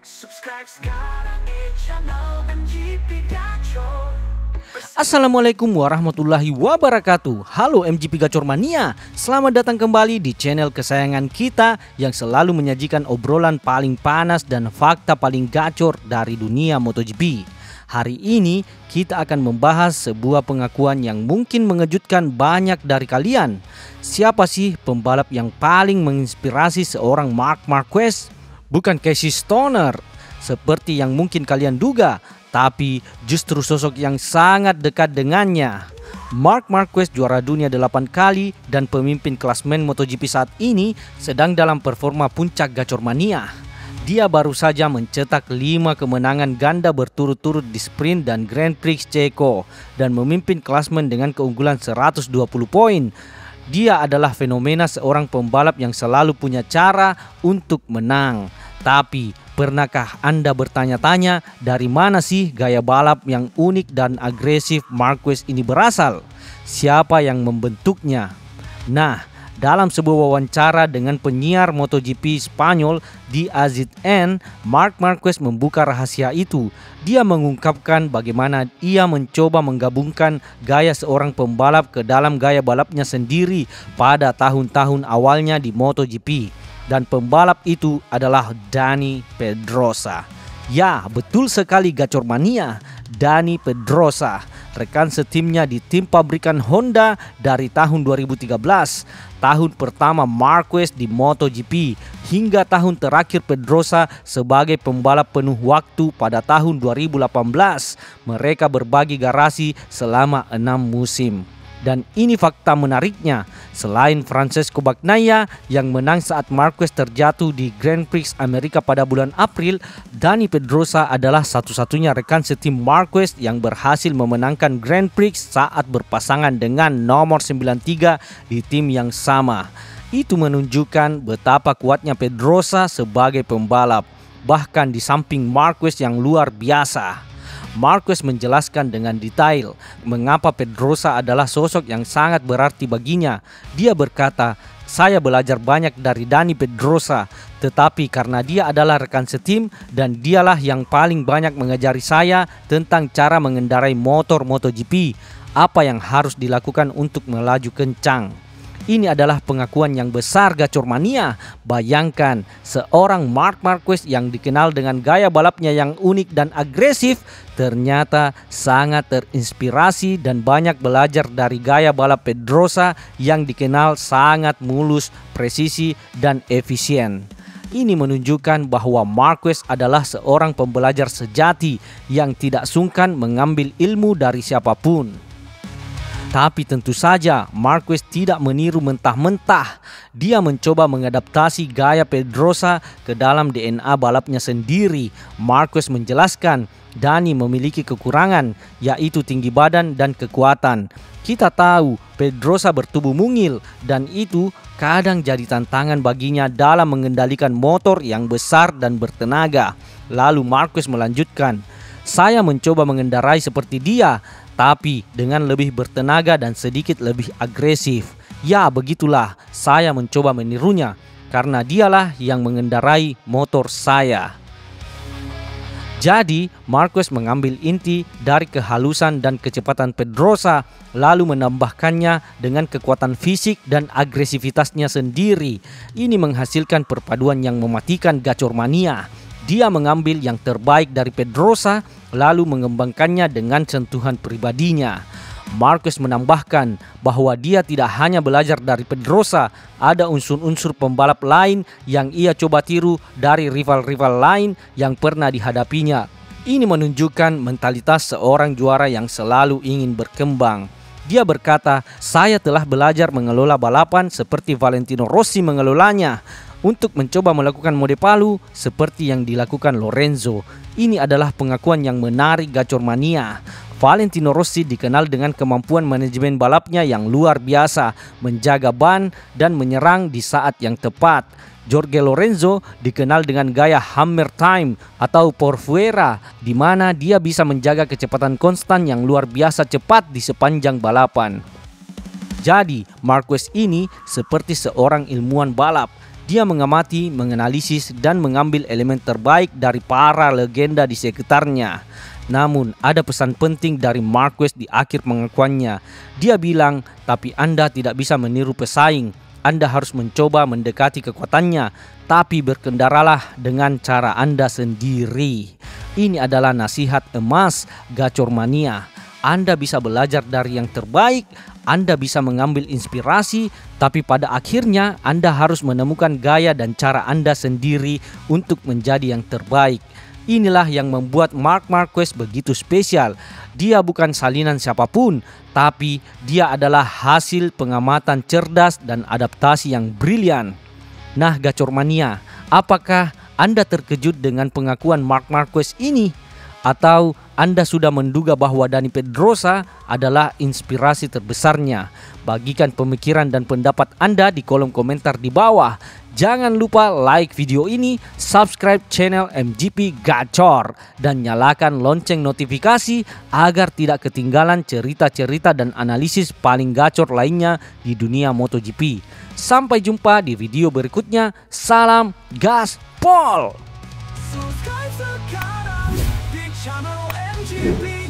Subscribe sekarang di channel MGP Gacor. Assalamualaikum warahmatullahi wabarakatuh. Halo MGP Gacor Mania, selamat datang kembali di channel kesayangan kita yang selalu menyajikan obrolan paling panas dan fakta paling gacor dari dunia MotoGP. Hari ini kita akan membahas sebuah pengakuan yang mungkin mengejutkan banyak dari kalian. Siapa sih pembalap yang paling menginspirasi seorang Marc Marquez? Bukan Casey Stoner seperti yang mungkin kalian duga, tapi justru sosok yang sangat dekat dengannya. Marc Marquez juara dunia 8 kali dan pemimpin klasmen MotoGP saat ini sedang dalam performa puncak Gacor Mania. Dia baru saja mencetak 5 kemenangan ganda berturut-turut di sprint dan Grand Prix Ceko dan memimpin klasmen dengan keunggulan 120 poin. Dia adalah fenomena seorang pembalap yang selalu punya cara untuk menang. Tapi pernahkah Anda bertanya-tanya dari mana sih gaya balap yang unik dan agresif Marquez ini berasal? Siapa yang membentuknya? Nah, dalam sebuah wawancara dengan penyiar MotoGP Spanyol di AZN, Marc Marquez membuka rahasia itu. Dia mengungkapkan bagaimana ia mencoba menggabungkan gaya seorang pembalap ke dalam gaya balapnya sendiri pada tahun-tahun awalnya di MotoGP. Dan pembalap itu adalah Dani Pedrosa. Ya, betul sekali Gacor Mania, Dani Pedrosa, rekan setimnya di tim pabrikan Honda dari tahun 2013, tahun pertama Marquez di MotoGP, hingga tahun terakhir Pedrosa sebagai pembalap penuh waktu pada tahun 2018. Mereka berbagi garasi selama 6 musim. Dan ini fakta menariknya, selain Francesco Bagnaia yang menang saat Marquez terjatuh di Grand Prix Amerika pada bulan April, Dani Pedrosa adalah satu-satunya rekan setim Marquez yang berhasil memenangkan Grand Prix saat berpasangan dengan nomor 93 di tim yang sama. Itu menunjukkan betapa kuatnya Pedrosa sebagai pembalap, bahkan di samping Marquez yang luar biasa. Marquez menjelaskan dengan detail mengapa Pedrosa adalah sosok yang sangat berarti baginya. Dia berkata, "Saya belajar banyak dari Dani Pedrosa, tetapi karena dia adalah rekan setim dan dialah yang paling banyak mengajari saya tentang cara mengendarai motor MotoGP, apa yang harus dilakukan untuk melaju kencang." Ini adalah pengakuan yang besar Gacor Mania. Bayangkan, seorang Marc Marquez yang dikenal dengan gaya balapnya yang unik dan agresif ternyata sangat terinspirasi dan banyak belajar dari gaya balap Pedrosa yang dikenal sangat mulus, presisi, dan efisien. Ini menunjukkan bahwa Marquez adalah seorang pembelajar sejati yang tidak sungkan mengambil ilmu dari siapapun. Tapi tentu saja Marquez tidak meniru mentah-mentah. Dia mencoba mengadaptasi gaya Pedrosa ke dalam DNA balapnya sendiri. Marquez menjelaskan, Dani memiliki kekurangan, yaitu tinggi badan dan kekuatan. Kita tahu Pedrosa bertubuh mungil dan itu kadang jadi tantangan baginya dalam mengendalikan motor yang besar dan bertenaga. Lalu Marquez melanjutkan, "Saya mencoba mengendarai seperti dia, tapi dengan lebih bertenaga dan sedikit lebih agresif. Ya, begitulah saya mencoba menirunya karena dialah yang mengendarai motor saya." Jadi, Marquez mengambil inti dari kehalusan dan kecepatan Pedrosa, lalu menambahkannya dengan kekuatan fisik dan agresivitasnya sendiri. Ini menghasilkan perpaduan yang mematikan Gacor Mania. Dia mengambil yang terbaik dari Pedrosa, lalu mengembangkannya dengan sentuhan pribadinya. Marquez menambahkan bahwa dia tidak hanya belajar dari Pedrosa, ada unsur-unsur pembalap lain yang ia coba tiru dari rival-rival lain yang pernah dihadapinya. Ini menunjukkan mentalitas seorang juara yang selalu ingin berkembang. Dia berkata, "Saya telah belajar mengelola balapan seperti Valentino Rossi mengelolanya, untuk mencoba melakukan mode palu seperti yang dilakukan Lorenzo." Ini adalah pengakuan yang menarik Gacor Mania. Valentino Rossi dikenal dengan kemampuan manajemen balapnya yang luar biasa, menjaga ban dan menyerang di saat yang tepat. Jorge Lorenzo dikenal dengan gaya hammer time atau por fuera, di mana dia bisa menjaga kecepatan konstan yang luar biasa cepat di sepanjang balapan. Jadi, Marquez ini seperti seorang ilmuwan balap. Dia mengamati, menganalisis, dan mengambil elemen terbaik dari para legenda di sekitarnya. Namun, ada pesan penting dari Marquez di akhir pengakuannya. Dia bilang, tapi Anda tidak bisa meniru pesaing. Anda harus mencoba mendekati kekuatannya, tapi berkendaralah dengan cara Anda sendiri. Ini adalah nasihat emas Gacor Mania. Anda bisa belajar dari yang terbaik, Anda bisa mengambil inspirasi, tapi pada akhirnya Anda harus menemukan gaya dan cara Anda sendiri untuk menjadi yang terbaik. Inilah yang membuat Marc Marquez begitu spesial. Dia bukan salinan siapapun, tapi dia adalah hasil pengamatan cerdas dan adaptasi yang brilian. Nah, Gacor Mania, apakah Anda terkejut dengan pengakuan Marc Marquez ini? Atau Anda sudah menduga bahwa Dani Pedrosa adalah inspirasi terbesarnya? Bagikan pemikiran dan pendapat Anda di kolom komentar di bawah. Jangan lupa like video ini, subscribe channel MGP Gacor, dan nyalakan lonceng notifikasi agar tidak ketinggalan cerita-cerita dan analisis paling gacor lainnya di dunia MotoGP. Sampai jumpa di video berikutnya. Salam gaspol! Subscribe sekarang di channel MGP.